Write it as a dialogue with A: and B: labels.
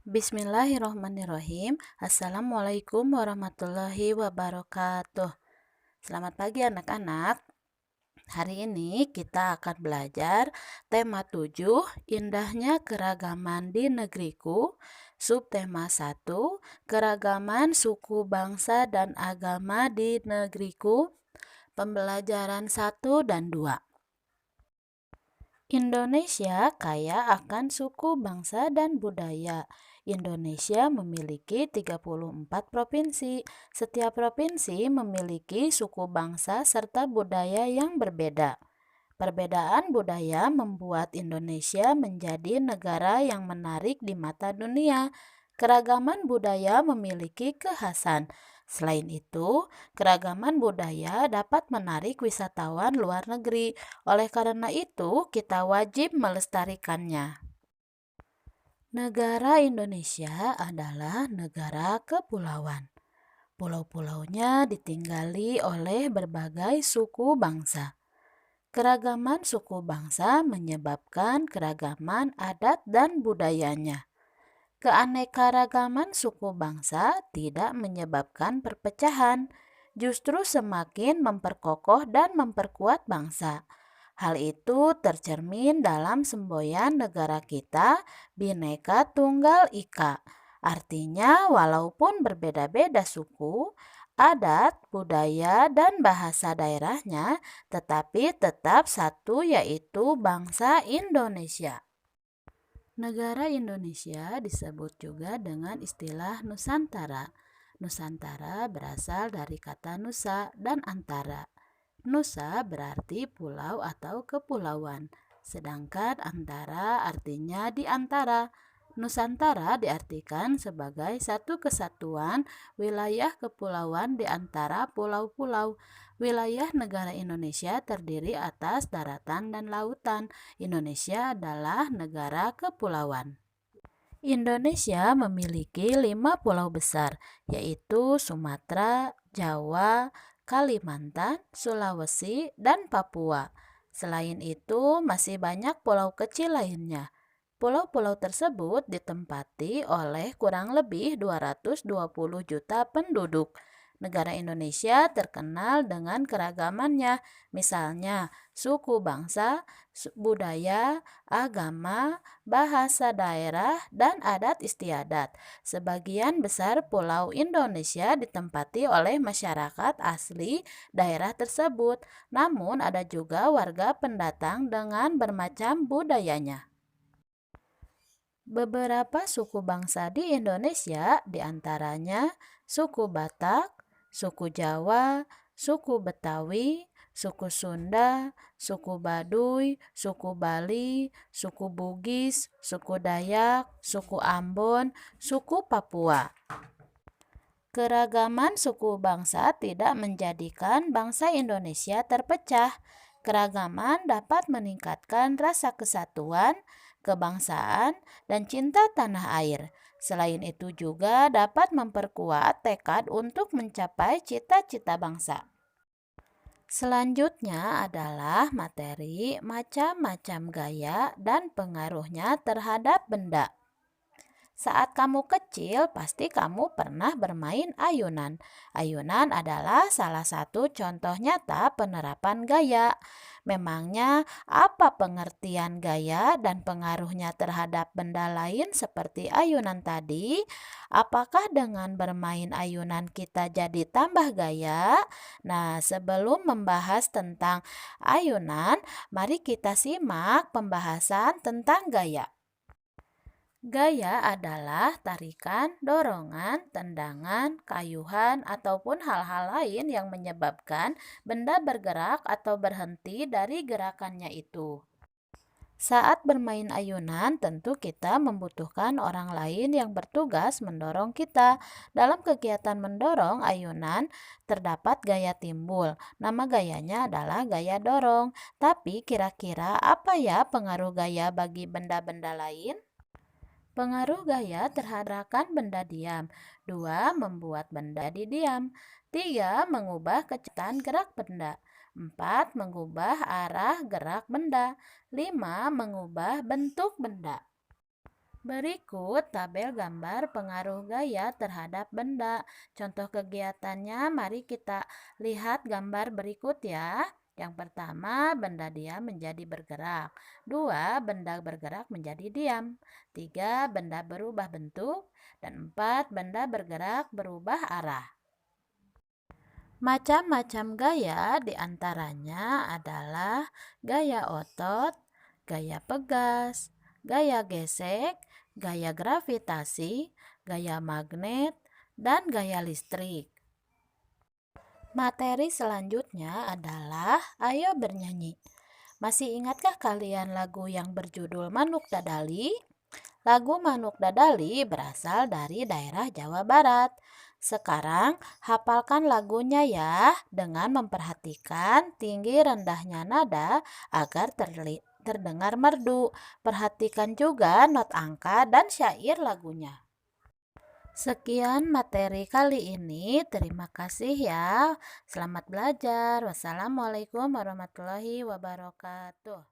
A: Bismillahirrohmanirrohim. Assalamualaikum warahmatullahi wabarakatuh. Selamat pagi anak-anak. Hari ini kita akan belajar tema 7, indahnya keragaman di negeriku. Subtema 1, keragaman suku bangsa dan agama di negeriku. Pembelajaran 1 dan 2. Indonesia kaya akan suku bangsa dan budaya. Indonesia memiliki 34 provinsi. Setiap provinsi memiliki suku bangsa serta budaya yang berbeda. Perbedaan budaya membuat Indonesia menjadi negara yang menarik di mata dunia. Keragaman budaya memiliki kekhasan. Selain itu, keragaman budaya dapat menarik wisatawan luar negeri. Oleh karena itu, kita wajib melestarikannya. Negara Indonesia adalah negara kepulauan. Pulau-pulaunya ditinggali oleh berbagai suku bangsa. Keragaman suku bangsa menyebabkan keragaman adat dan budayanya. Keanekaragaman suku bangsa tidak menyebabkan perpecahan, justru semakin memperkokoh dan memperkuat bangsa. Hal itu tercermin dalam semboyan negara kita, Bhinneka Tunggal Ika. Artinya, walaupun berbeda-beda suku, adat, budaya, dan bahasa daerahnya, tetapi tetap satu, yaitu bangsa Indonesia. Negara Indonesia disebut juga dengan istilah Nusantara. Nusantara berasal dari kata nusa dan antara. Nusa berarti pulau atau kepulauan, sedangkan antara artinya di antara. Nusantara diartikan sebagai satu kesatuan wilayah kepulauan di antara pulau-pulau. Wilayah negara Indonesia terdiri atas daratan dan lautan. Indonesia adalah negara kepulauan. Indonesia memiliki 5 pulau besar, yaitu Sumatera, Jawa, Kalimantan, Sulawesi, dan Papua. Selain itu, masih banyak pulau kecil lainnya. Pulau-pulau tersebut ditempati oleh kurang lebih 220 juta penduduk. Negara Indonesia terkenal dengan keragamannya, misalnya suku bangsa, budaya, agama, bahasa daerah, dan adat istiadat. Sebagian besar pulau Indonesia ditempati oleh masyarakat asli daerah tersebut, namun ada juga warga pendatang dengan bermacam budayanya. Beberapa suku bangsa di Indonesia diantaranya suku Batak, suku Jawa, suku Betawi, suku Sunda, suku Baduy, suku Bali, suku Bugis, suku Dayak, suku Ambon, suku Papua. Keragaman suku bangsa tidak menjadikan bangsa Indonesia terpecah. Keragaman dapat meningkatkan rasa kesatuan, kebangsaan, dan cinta tanah air. Selain itu juga dapat memperkuat tekad untuk mencapai cita-cita bangsa. Selanjutnya adalah materi macam-macam gaya dan pengaruhnya terhadap benda. Saat kamu kecil, pasti kamu pernah bermain ayunan. Ayunan adalah salah satu contoh nyata penerapan gaya. Memangnya apa pengertian gaya dan pengaruhnya terhadap benda lain seperti ayunan tadi? Apakah dengan bermain ayunan kita jadi tambah gaya? Nah, sebelum membahas tentang ayunan, mari kita simak pembahasan tentang gaya. Gaya adalah tarikan, dorongan, tendangan, kayuhan, ataupun hal-hal lain yang menyebabkan benda bergerak atau berhenti dari gerakannya itu. Saat bermain ayunan, tentu kita membutuhkan orang lain yang bertugas mendorong kita. Dalam kegiatan mendorong ayunan, terdapat gaya timbul. Nama gayanya adalah gaya dorong. Tapi kira-kira apa ya pengaruh gaya bagi benda-benda lain? Pengaruh gaya terhadap benda diam. 2. Membuat benda jadi diam. 3. Mengubah kecepatan gerak benda. 4. Mengubah arah gerak benda. 5. Mengubah bentuk benda. Berikut tabel gambar pengaruh gaya terhadap benda. Contoh kegiatannya, mari kita lihat gambar berikut ya. Yang pertama, benda diam menjadi bergerak. Dua, benda bergerak menjadi diam. Tiga, benda berubah bentuk. Dan empat, benda bergerak berubah arah. Macam-macam gaya diantaranya adalah gaya otot, gaya pegas, gaya gesek, gaya gravitasi, gaya magnet, dan gaya listrik. Materi selanjutnya adalah ayo bernyanyi. Masih ingatkah kalian lagu yang berjudul Manuk Dadali? Lagu Manuk Dadali berasal dari daerah Jawa Barat. Sekarang hafalkan lagunya ya dengan memperhatikan tinggi rendahnya nada agar terdengar merdu. Perhatikan juga not angka dan syair lagunya. Sekian materi kali ini. Terima kasih ya. Selamat belajar. Wassalamualaikum warahmatullahi wabarakatuh.